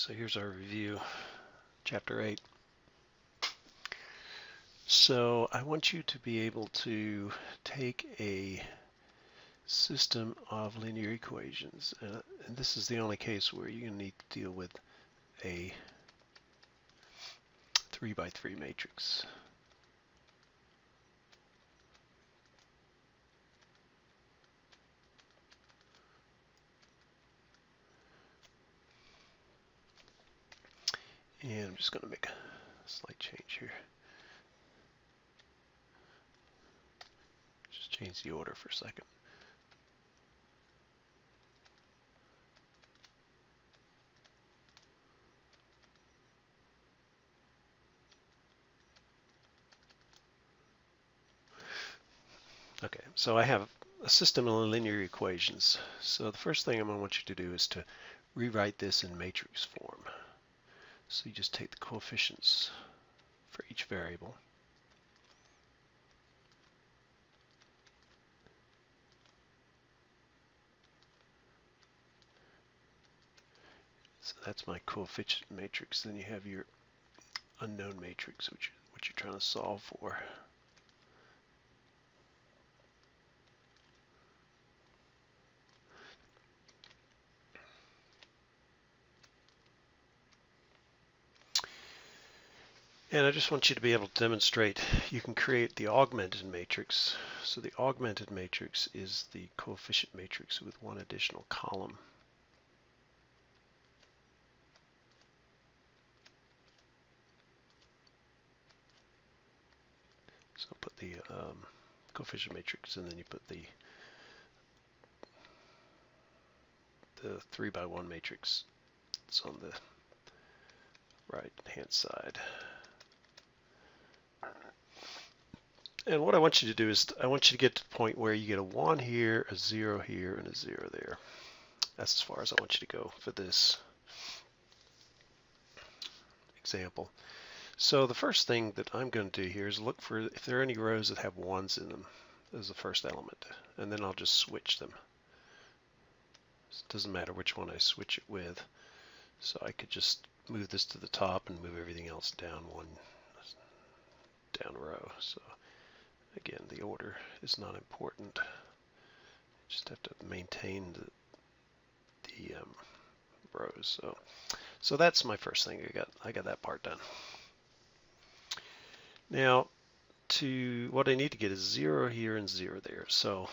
So here's our review, Chapter 8. So I want you to be able to take a system of linear equations, and this is the only case where you're going to need to deal with a 3 by 3 matrix. And I'm just going to make a slight change here. Just change the order for a second. Okay, so I have a system of linear equations. So the first thing I'm going to want you to do is to rewrite this in matrix form. So you just take the coefficients for each variable. So that's my coefficient matrix. Then you have your unknown matrix, which you're trying to solve for. And I just want you to be able to demonstrate you can create the augmented matrix. So the augmented matrix is the coefficient matrix with one additional column. So put the coefficient matrix, and then you put the 3 by 1 matrix. It's on the right hand side. And what I want you to do is I want you to get to the point where you get a 1 here, a 0 here, and a 0 there. That's as far as I want you to go for this example. So the first thing that I'm going to do here is look for if there are any rows that have 1s in them as the first element, and then I'll just switch them. So it doesn't matter which one I switch it with. So I could just move this to the top and move everything else down one row. So again, the order is not important. You just have to maintain the rows. So that's my first thing. I got that part done. Now, what I need to get is 0 here and 0 there. So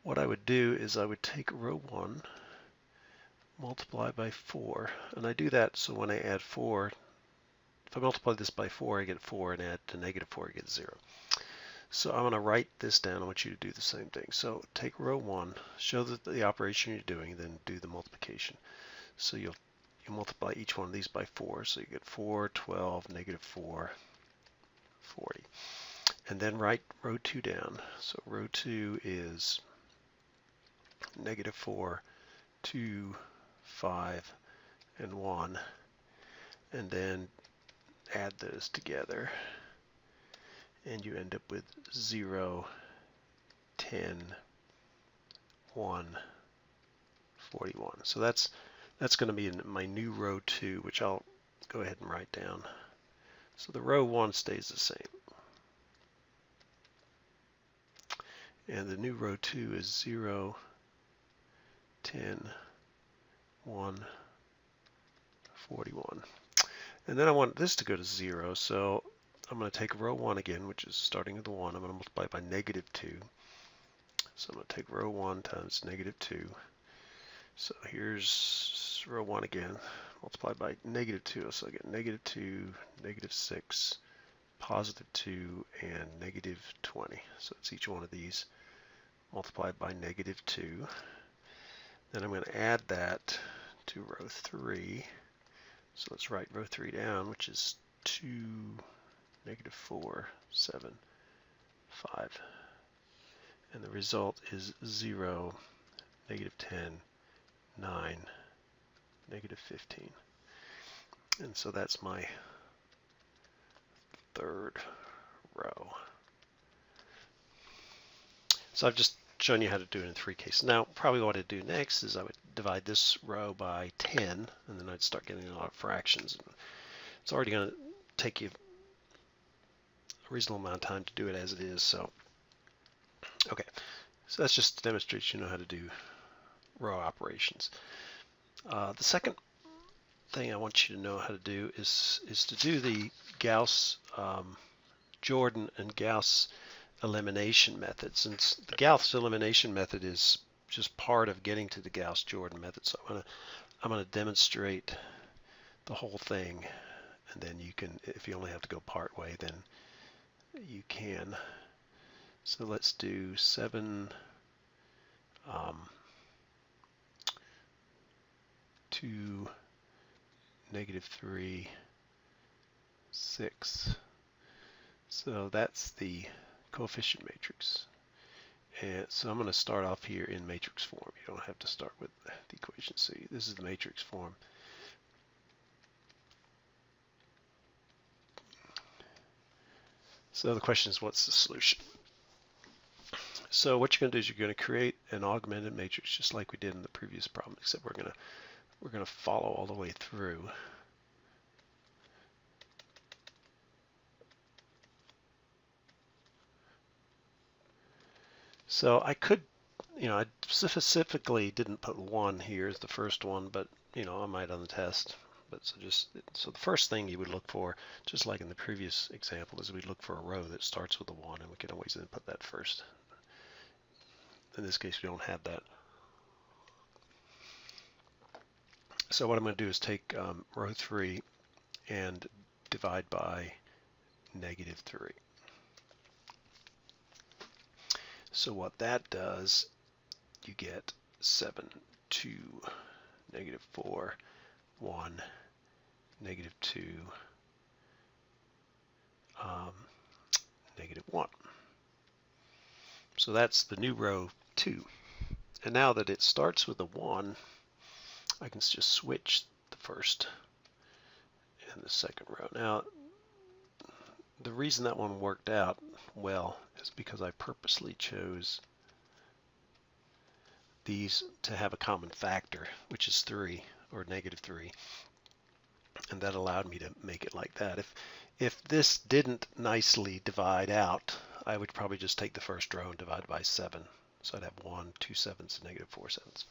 what I would do is I would take row 1, multiply by 4, and I do that so when I add 4, if I multiply this by 4, I get 4, and add to negative 4, I get 0. So I'm going to write this down. I want you to do the same thing. So take row 1, show the operation you're doing, then do the multiplication. So you multiply each one of these by 4, so you get 4, 12, negative 4, 40. And then write row 2 down. So row 2 is negative 4, 2, 5, and 1. And then add those together, and you end up with 0, 10, 1, 41. So that's going to be in my new row 2, which I'll go ahead and write down. So the row 1 stays the same. And the new row 2 is 0, 10, 1, 41. And then I want this to go to 0, so I'm going to take row 1 again, which is starting with the 1. I'm going to multiply by negative 2. So I'm going to take row 1 times negative 2. So here's row 1 again, multiplied by negative 2. So I get negative 2, negative 6, positive 2, and negative 20. So it's each one of these multiplied by negative 2. Then I'm going to add that to row 3. So let's write row 3 down, which is 2, negative 4, 7, 5. And the result is 0, negative 10, 9, negative 15. And so that's my third row. So I've just showing you how to do it in 3 cases. Now, probably what I'd do next is I would divide this row by 10, and then I'd start getting a lot of fractions. It's already going to take you a reasonable amount of time to do it as it is. So, okay, so that's just to demonstrate you know how to do row operations. The second thing I want you to know how to do is to do the Gauss, Jordan, and Gauss elimination methods. And the Gauss elimination method is just part of getting to the Gauss-Jordan method. So I'm going to demonstrate the whole thing, and then you can, if you only have to go part way, then you can. So let's do 7 2 -3 6. So that's the coefficient matrix. And so I'm going to start off here in matrix form. You don't have to start with the equation. So this is the matrix form. So the question is, what's the solution? So what you're going to do is you're going to create an augmented matrix just like we did in the previous problem, except we're going to follow all the way through. So I could, I specifically didn't put 1 here as the first one, but I might on the test. But so the first thing you would look for, just like in the previous example, is we'd look for a row that starts with a 1, and we can always then put that first. In this case, we don't have that. So what I'm going to do is take row 3 and divide by -3. So what that does, you get 7, 2, -4, 1, -2, -1. So that's the new row 2. And now that it starts with a 1, I can just switch the first and the second row. Now, the reason that one worked out well is because I purposely chose these to have a common factor, which is 3 or -3, and that allowed me to make it like that. If this didn't nicely divide out, I would probably just take the first row and divide by 7. So I'd have 1, 2 7s, and -4 7s.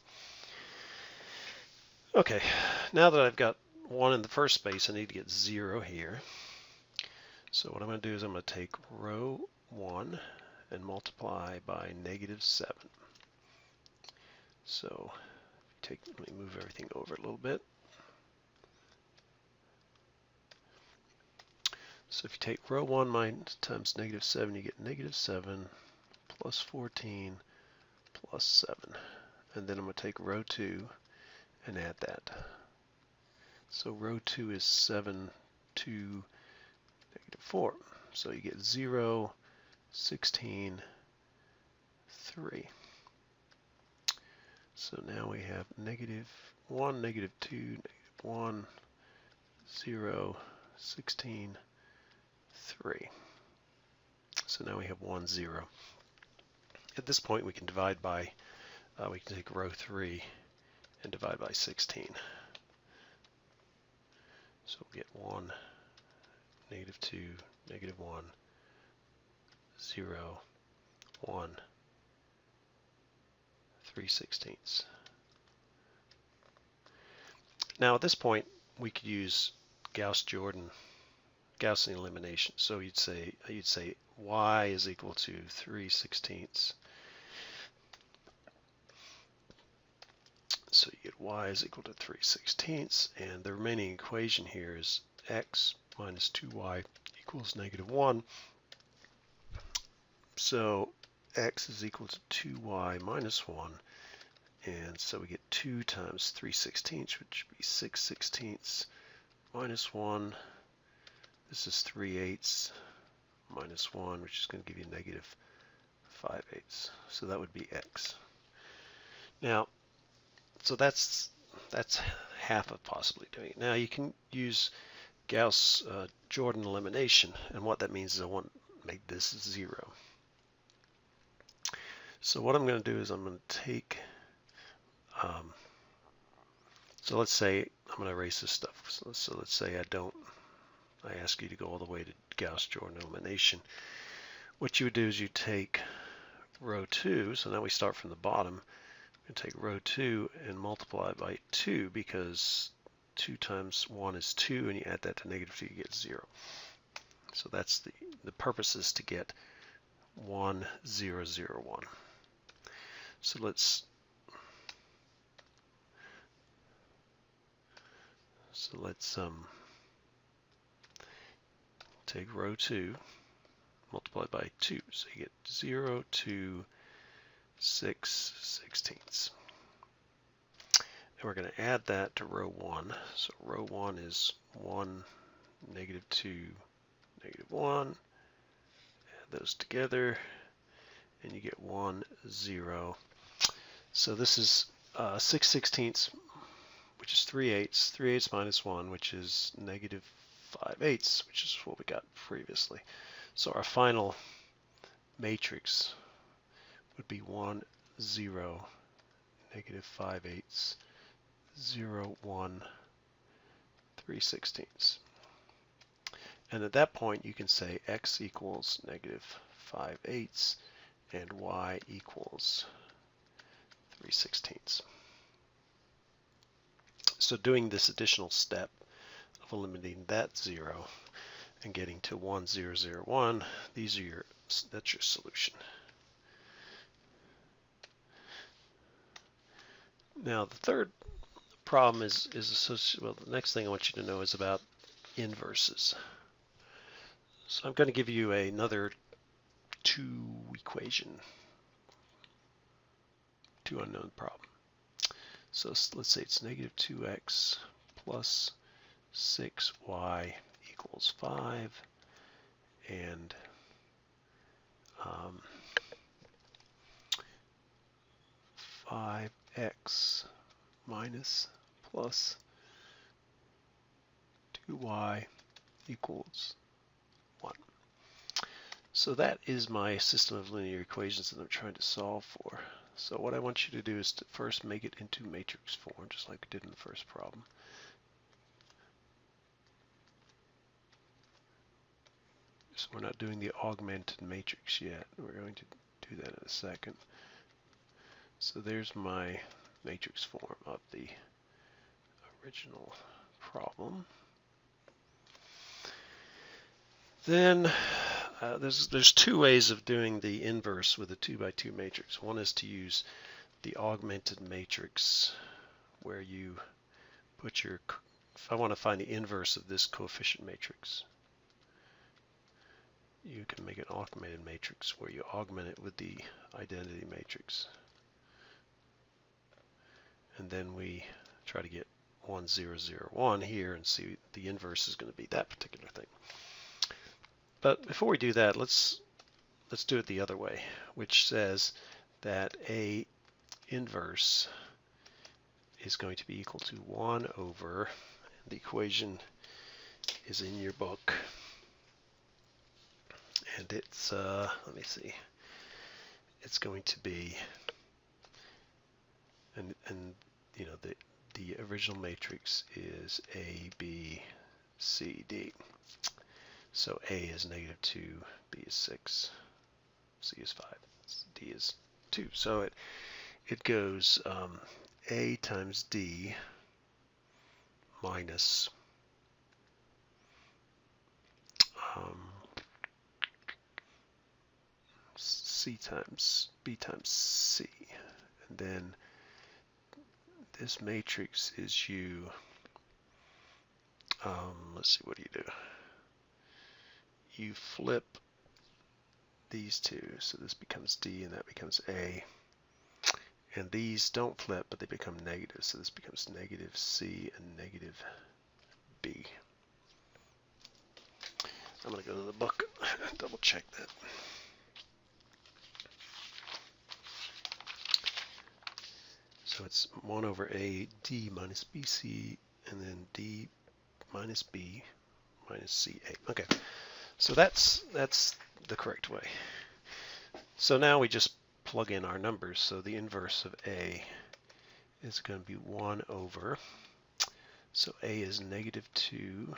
Okay, now that I've got 1 in the first space, I need to get 0 here. So what I'm going to do is I'm going to take row 1 and multiply by -7. So let me move everything over a little bit. So if you take row 1 times -7, you get -7 plus 14 plus 7. And then I'm going to take row 2 and add that. So row 2 is 7, 2, -4. So you get 0, 16, 3. So now we have -1, -2, -1, 0, 16, 3. So now we have 1, 0. At this point we can divide by, we can take row 3 and divide by 16. So we'll get 1, -2, -1, 0, 1, 3/16. Now at this point we could use Gauss-Jordan, Gaussian elimination. So you'd say y is equal to 3/16. So you get y is equal to 3/16, and the remaining equation here is x minus 2y equals -1. So x is equal to 2y minus 1, and so we get 2 times 3/16, which would be 6/16 minus 1. This is 3/8 minus 1, which is going to give you -5/8. So that would be x. Now, so that's half of possibly doing it. Now you can use Gauss Jordan elimination, and what that means is I want to make this 0. So what I'm going to do is I'm going to take, so let's say I'm going to erase this stuff. So let's say I ask you to go all the way to Gauss-Jordan elimination. What you would do is you take row 2, so now we start from the bottom, and take row 2 and multiply by 2, because 2 times 1 is 2, and you add that to negative 2, you get 0. So that's the purpose is to get 1, 0, 0, 1. So let's take row 2, multiply by 2, so you get 0, 2, 6 sixteenths. And we're going to add that to row 1. So row 1 is 1, negative 2, negative 1. Add those together, and you get 1, 0. So this is 6 sixteenths, which is 3/8. 3/8 minus 1, which is negative 5/8, which is what we got previously. So our final matrix would be 1, 0, negative 5/8, 0, 1, 3 sixteenths. And at that point you can say x equals negative 5/8 and y equals 3 sixteenths. So doing this additional step of eliminating that 0 and getting to 1, 0, 0, 1, that's your solution. Now the third problem is associated, well, the next thing I want you to know is about inverses. So I'm going to give you another two unknown problem. So let's say it's negative 2x plus 6y equals 5, and um, 5x minus plus 2y equals 1. So that is my system of linear equations that I'm trying to solve for. So what I want you to do is to first make it into matrix form, just like we did in the first problem. So we're not doing the augmented matrix yet. We're going to do that in a second. So there's my matrix form of the original problem. Then there's two ways of doing the inverse with a 2 by 2 matrix. One is to use the augmented matrix, where you put your, if I want to find the inverse of this coefficient matrix, you can make an augmented matrix where you augment it with the identity matrix. And then we try to get 1, 0, 0, 1 here and see the inverse is going to be that particular thing. But before we do that, let's do it the other way, which says that A inverse is going to be equal to 1 over, the equation is in your book, and it's, let me see, it's going to be, and you know, the original matrix is A, B, C, D. So A is negative 2, B is 6, C is 5, D is 2. So it goes A times D minus C times B times C. And then this matrix is you, let's see, what do? You flip these two, so this becomes D and that becomes A. And these don't flip, but they become negative, so this becomes negative C and negative B. I'm going to go to the book and double check that. So it's 1 over A, D minus BC, and then D minus B minus CA. Okay, so that's the correct way. So now we just plug in our numbers. So the inverse of A is going to be 1 over, so A is negative 2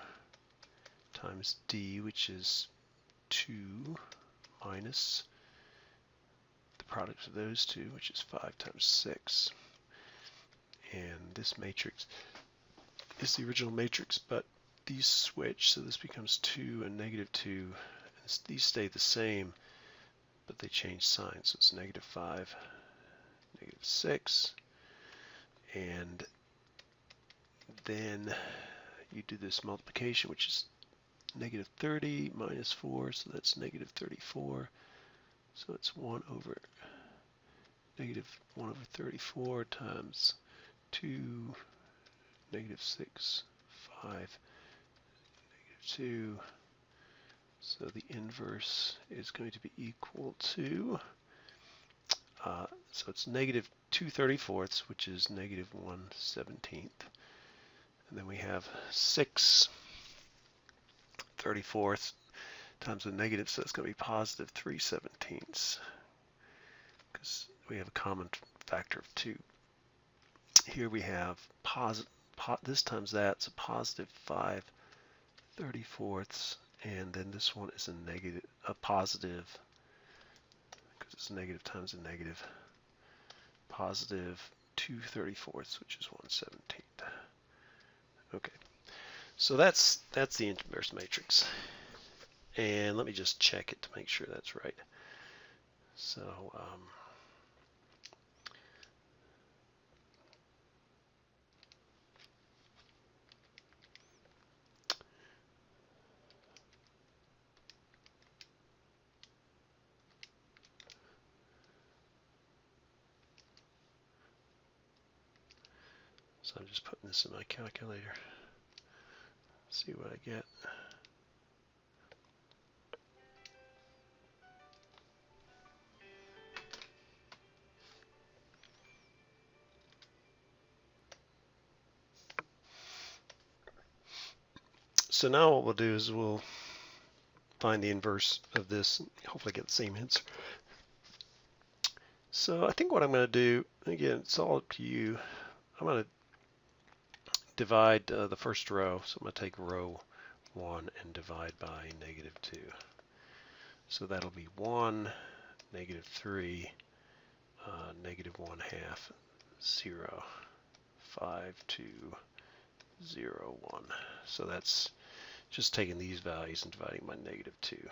times D, which is 2 minus the product of those two, which is 5 times 6. And this matrix is the original matrix, but these switch, so this becomes 2 and negative 2. And these stay the same, but they change sign, so it's negative 5, negative 6. And then you do this multiplication, which is negative 30 minus 4, so that's negative 34. So it's 1 over negative 1 over 34 times 2, negative 6, 5, negative 2. So the inverse is going to be equal to, so it's negative 2/34, which is negative 1/17. And then we have 6/34 times the negative, so it's going to be positive 3/17, because we have a common factor of 2. Here we have this times that, so positive 5/34, and then this one is a positive, because it's negative times a negative, positive 2/34, which is 1/17. Okay, so that's the inverse matrix. And let me just check it to make sure that's right. So I'm just putting this in my calculator. See what I get. So now what we'll do is we'll find the inverse of this and hopefully get the same answer. So I think what I'm going to do, again, it's all up to you. I'm going to divide the first row. So I'm going to take row 1 and divide by negative 2. So that'll be 1, negative 3, negative 1/2, 0, 5, 2, 0, 1. So that's just taking these values and dividing by negative 2.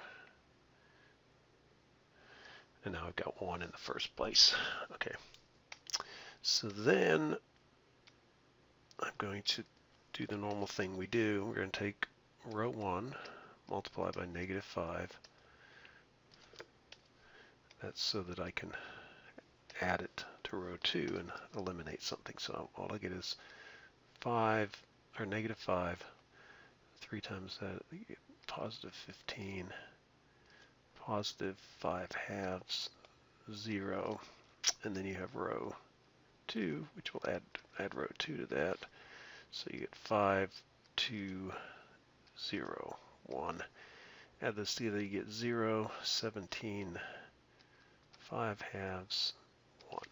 And now I've got 1 in the first place. Okay. So then I'm going to do the normal thing we do. We're going to take row 1, multiply by negative 5. That's so that I can add it to row 2 and eliminate something. So all I get is 5, or negative 5. 3 times that, you get positive 15. Positive 5/2, 0. And then you have row 2, which will add row 2 to that. So you get 5, 2, 0, 1. Add this together, you get 0, 17, 5/2, 1.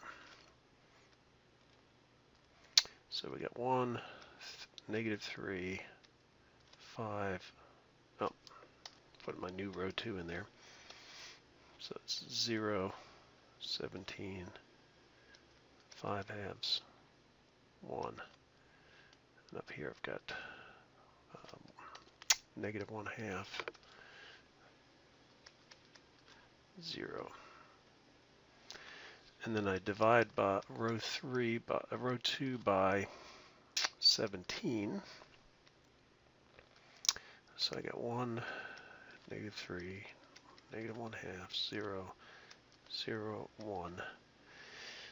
So we got 1, negative 3, 5. Oh, put my new row 2 in there. So it's 0, 17, 5/2, 1. And up here I've got negative 1/2, 0. And then I divide by row 2 by 17. So I got 1, negative 3, negative 1/2, 0, 0, 1.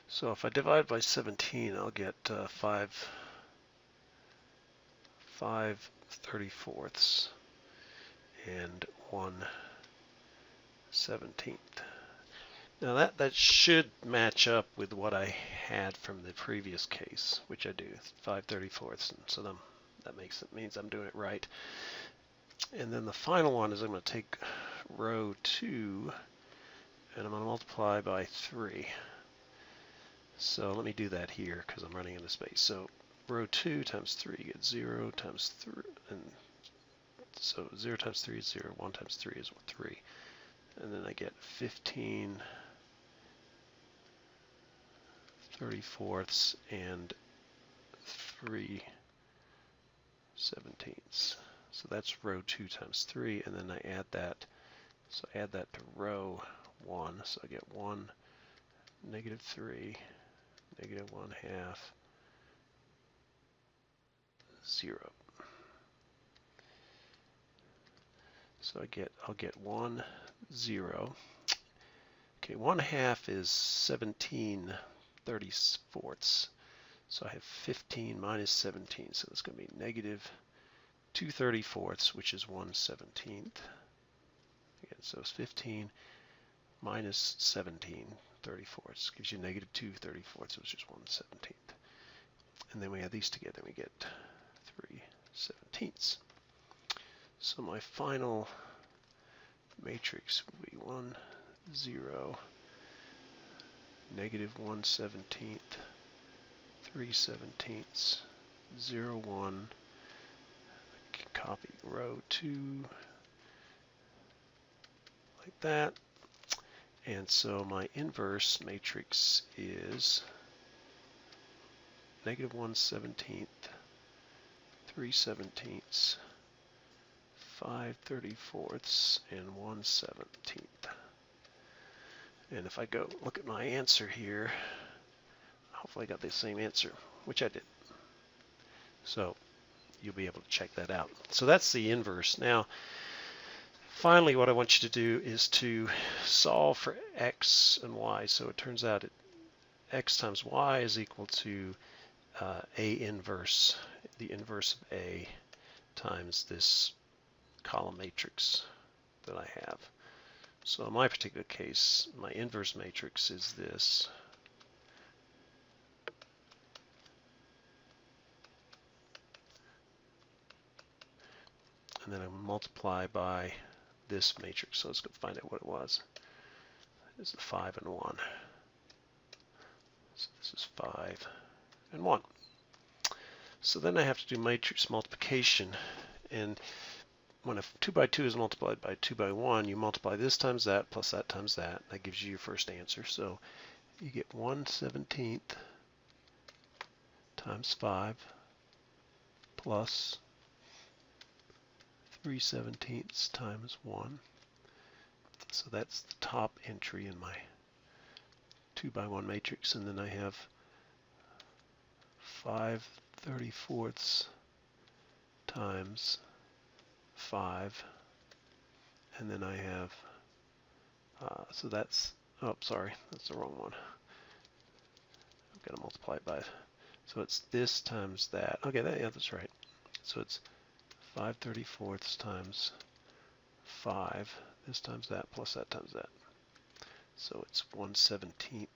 So if I divide by 17, I'll get 5/34 and 1/17. Now that should match up with what I had from the previous case, which I do, 5/34, and so that means I'm doing it right. And then the final one is I'm going to take row 2 and I'm going to multiply by 3. So let me do that here because I'm running out of space. So row 2 times 3 gets 0 times 3, and so 0 times 3 is 0, 1 times 3 is 3. And then I get 15 34ths and 3 17ths. So that's row 2 times 3, and then I add that. So I add that to row 1. So I get 1, negative 3, negative 1/2, 0. So I'll get 1, 0. Okay, 1/2 is 17 34ths. So I have 15 minus 17, so it's going to be negative 2 34ths, which is 1 17th. Again, so it's 15 minus 17 34ths gives you negative 2 34ths, which is 1 17th. And then we add these together, and we get 3 17ths. So my final matrix will be 1 0, negative 1 17th, 3 17ths, 0 1. Copy row 2 like that. And so my inverse matrix is negative 1 17th, 3 17ths, 5 34ths, and 1 17th. And if I go look at my answer here, hopefully I got the same answer, which I did. So you'll be able to check that out. So that's the inverse. Now, finally, what I want you to do is to solve for x and y. So it turns out that x times y is equal to A inverse, the inverse of A times this column matrix that I have. So in my particular case, my inverse matrix is this. And then I multiply by this matrix. So let's go find out what it was. It's a 5 and 1. So this is 5 and 1. So then I have to do matrix multiplication. And when a 2 by 2 is multiplied by 2 by 1, you multiply this times that plus that times that. That gives you your first answer. So you get 1 17th times 5 plus 3 17ths times 1. So that's the top entry in my 2 by 1 matrix. And then I have 5 34ths times 5. And then I have, so that's, oh, sorry, that's the wrong one. I've got to multiply it by, so it's this times that. Okay, yeah, that's right. So it's 5 34ths times 5, this times that, plus that times that. So it's 1 17th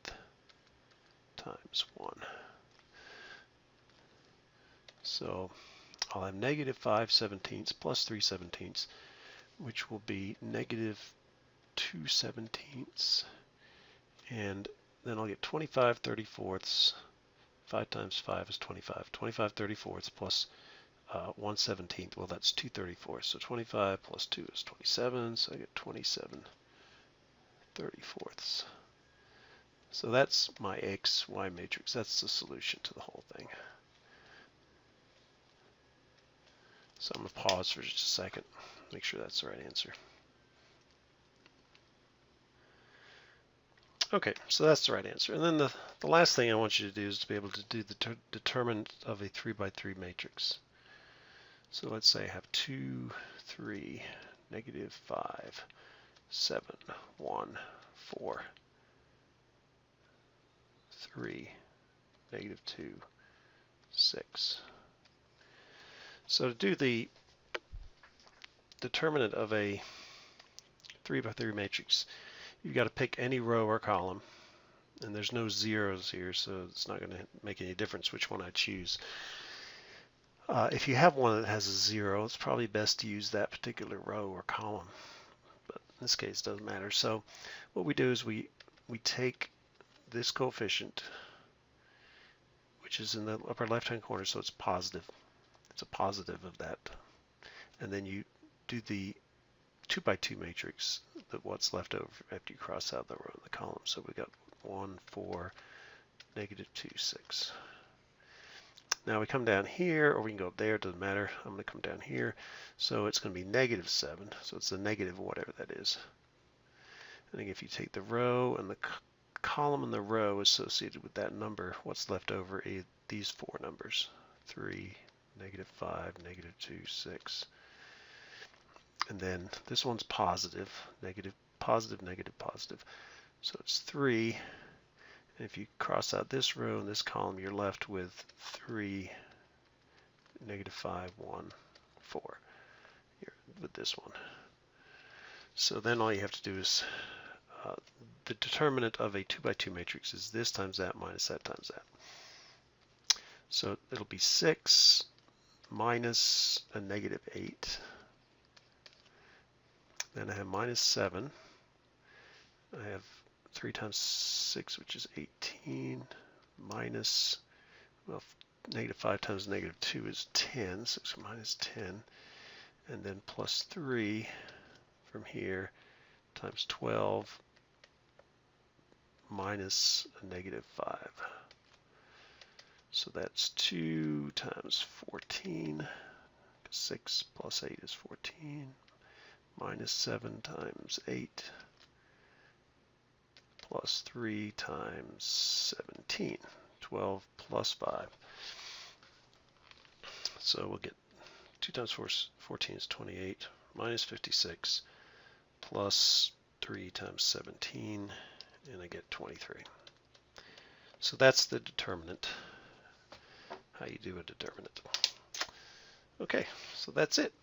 times 1. So I'll have negative 5 17ths plus 3 17ths, which will be negative 2 17ths. And then I'll get 25 34ths. 5 times 5 is 25. 25 34ths plus 1 17th, well, that's 2 34ths. So 25 plus 2 is 27, so I get 27 34ths. So that's my x, y matrix. That's the solution to the whole thing. So I'm going to pause for just a second, make sure that's the right answer. Okay, so that's the right answer. And then the last thing I want you to do is to be able to do the determinant of a 3 by 3 matrix. So let's say I have 2, 3, negative 5, 7, 1, 4, 3, negative 2, 6. So to do the determinant of a 3 by 3 matrix, you've got to pick any row or column, and there's no zeros here, so it's not going to make any difference which one I choose. If you have one that has a 0, it's probably best to use that particular row or column. But this case, it doesn't matter. So what we do is we take this coefficient, which is in the upper left-hand corner, so it's positive. It's a positive of that. And then you do the 2 by 2 matrix, what's left over after you cross out the row in the column. So we got 1, 4, negative 2, 6. Now we come down here, or we can go up there, it doesn't matter. I'm going to come down here. So it's going to be negative 7. So it's the negative whatever that is. And then if you take the row and the column and the row associated with that number, what's left over is these 4 numbers. 3, negative 5, negative 2, 6. And then this one's positive, negative, positive, negative, positive. So it's 3. And if you cross out this row and this column, you're left with 3, negative 5, 1, 4. Here with this one. So then all you have to do is the determinant of a 2 by 2 matrix is this times that minus that times that. So it'll be 6 minus a negative 8. Then I have minus 7. I have 3 times 6, which is 18, minus, well, negative 5 times negative 2 is 10, so it's minus 10. And then plus 3 from here times 12 minus a negative 5. So that's 2 times 14. 6 plus 8 is 14. Minus 7 times 8 plus 3 times 17. 12 plus 5. So we'll get 2 times 14 is 28. Minus 56 plus 3 times 17. And I get 23. So that's the determinant. How you do a determinant. Okay, so that's it.